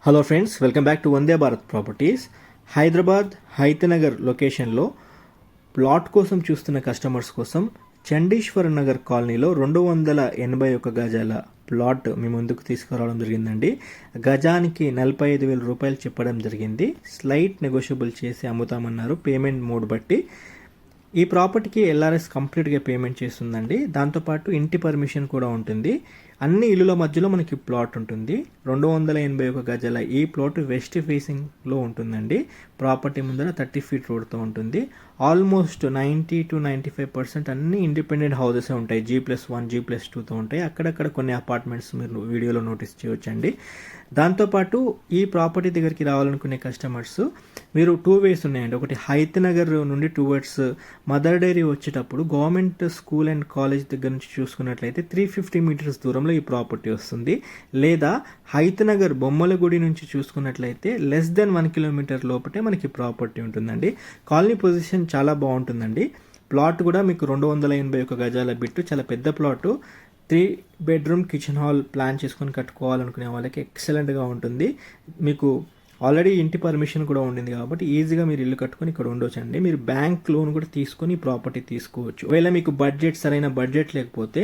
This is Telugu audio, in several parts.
Hello friends, welcome back to Vande Bharat properties. Hyderabad Hayathnagar లొకేషన్లో ప్లాట్ కోసం చూస్తున్న కస్టమర్స్ కోసం చండీశ్వర్ నగర్ కాలనీలో 281 గజాల ప్లాట్ మీ ముందుకు తీసుకురావడం జరిగిందండి. గజానికి 45,000 రూపాయలు చెప్పడం జరిగింది. స్లైట్ నెగోషియబుల్ చేసి అమ్ముతామన్నారు పేమెంట్ మోడ్ బట్టి. ఈ ప్రాపర్టీకి ఎల్ఆర్ఎస్ కంప్లీట్గా పేమెంట్ చేస్తుందండి. దాంతోపాటు ఇంటి పర్మిషన్ కూడా ఉంటుంది. అన్ని ఇల్లుల మధ్యలో మనకి ప్లాట్ ఉంటుంది. 281 గజాల ఈ ప్లాట్ వెస్ట్ ఫేసింగ్లో ఉంటుందండి. ప్రాపర్టీ ముందర 30 ఫీట్ రోడ్తో ఉంటుంది. ఆల్మోస్ట్ 90 to 95% అన్ని ఇండిపెండెంట్ హౌసెస్ ఉంటాయి. G+1 G+2తో ఉంటాయి. అక్కడక్కడ కొన్ని అపార్ట్మెంట్స్ మీరు వీడియోలో నోటీస్ చేయవచ్చండి. దాంతోపాటు ఈ ప్రాపర్టీ దగ్గరికి రావాలనుకునే కస్టమర్స్ మీరు 2 వేస్ ఉన్నాయండి. ఒకటి హైతనగర్ నుండి టువర్డ్స్ మదర్ డైరీ వచ్చేటప్పుడు గవర్నమెంట్ స్కూల్ అండ్ కాలేజ్ దగ్గర నుంచి చూసుకున్నట్లయితే 350 మీటర్స్ దూరంలో ఈ ప్రాపర్టీ వస్తుంది. లేదా హైతనగర్ బొమ్మల గుడి నుంచి చూసుకున్నట్లయితే లెస్ దెన్ 1 కిలోమీటర్ లోపటే మనకి ప్రాపర్టీ ఉంటుందండి. కాలనీ పొజిషన్ చాలా బాగుంటుందండి. ప్లాట్ కూడా మీకు 281 గజాల బిట్టు, చాలా పెద్ద plot. 3 bedroom kitchen hall plan చేసుకొని కట్టుకోవాలనుకునే వాళ్ళకి ఎక్సలెంట్గా ఉంటుంది. మీకు ఆల్రెడీ ఇంటి పర్మిషన్ కూడా ఉండింది కాబట్టి ఈజీగా మీరు ఇల్లు కట్టుకొని ఇక్కడ ఉండొచ్చండి. మీరు బ్యాంక్ లోన్ కూడా తీసుకొని ప్రాపర్టీ తీసుకోవచ్చు. ఒకవేళ మీకు సరైన బడ్జెట్ లేకపోతే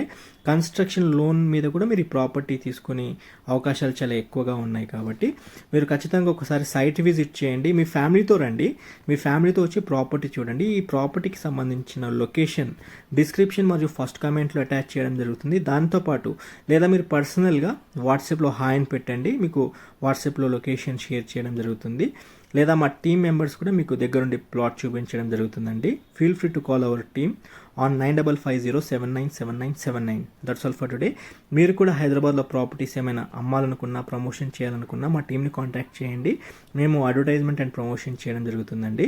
కన్స్ట్రక్షన్ లోన్ మీద కూడా మీరు ఈ ప్రాపర్టీ తీసుకొని అవకాశాలు చాలా ఎక్కువగా ఉన్నాయి. కాబట్టి మీరు ఖచ్చితంగా ఒకసారి సైట్ విజిట్ చేయండి. మీ ఫ్యామిలీతో రండి. మీ ఫ్యామిలీతో వచ్చి ప్రాపర్టీ చూడండి. ఈ ప్రాపర్టీకి సంబంధించిన లొకేషన్ డిస్క్రిప్షన్ మరియు ఫస్ట్ కామెంట్లో అటాచ్ చేయడం జరుగుతుంది. దాంతోపాటు లేదా మీరు పర్సనల్గా వాట్సాప్లో హాయ్ అని పెట్టండి. మీకు వాట్సాప్లో లొకేషన్ షేర్ చేయడం జరుగుతుంది. లేదా మా టీమ్ మెంబర్స్ కూడా మీకు దగ్గరుండి ప్లాట్ చూపించడం జరుగుతుందండి. Feel free to call our team on 9550797979. That's all for today. మీరు కూడా హైదరాబాద్లో ప్రాపర్టీస్ ఏమైనా అమ్మాలనుకున్నా, ప్రమోషన్ చేయాలనుకున్నా మా టీమ్ని కాంటాక్ట్ చేయండి. మేము అడ్వర్టైజ్మెంట్ అండ్ ప్రమోషన్ చేయడం జరుగుతుందండి.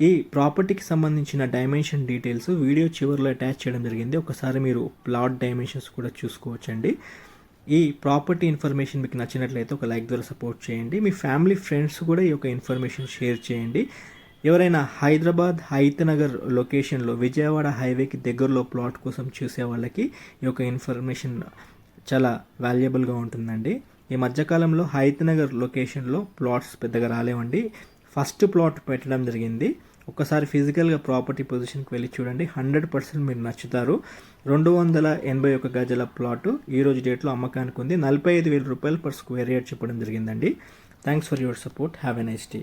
ఈ ప్రాపర్టీకి సంబంధించిన డైమెన్షన్ డీటెయిల్స్ వీడియో చివరిలో అటాచ్ చేయడం జరిగింది. ఒకసారి మీరు ప్లాట్ డైమెన్షన్స్ కూడా చూసుకోవచ్చండి. ఈ ప్రాపర్టీ ఇన్ఫర్మేషన్ మీకు నచ్చినట్లయితే ఒక లైక్ ద్వారా సపోర్ట్ చేయండి. మీ ఫ్యామిలీ ఫ్రెండ్స్ కూడా ఈ యొక్క ఇన్ఫర్మేషన్ షేర్ చేయండి. ఎవరైనా హైదరాబాద్ హైతనగర్ లొకేషన్లో విజయవాడ హైవేకి దగ్గరలో ప్లాట్ కోసం చూసే వాళ్ళకి ఈ యొక్క ఇన్ఫర్మేషన్ చాలా వాల్యుబుల్గా ఉంటుందండి. ఈ మధ్యకాలంలో హైతనగర్ లొకేషన్లో ప్లాట్స్ పెద్దగా రాలేవండి. ఫస్ట్ ప్లాట్ పెట్టడం జరిగింది. ఒక్కసారి ఫిజికల్గా ప్రాపర్టీ పొజిషన్కి వెళ్ళి చూడండి. 100% మీరు నచ్చుతారు. 281 గజాల ప్లాటు ఈరోజు డేట్లో అమ్మకానికి ఉంది. 45,000 రూపాయలు పర్ స్క్వేర్ యార్డ్ చెప్పడం జరిగిందండి. Thanks for your support. Have a nice day.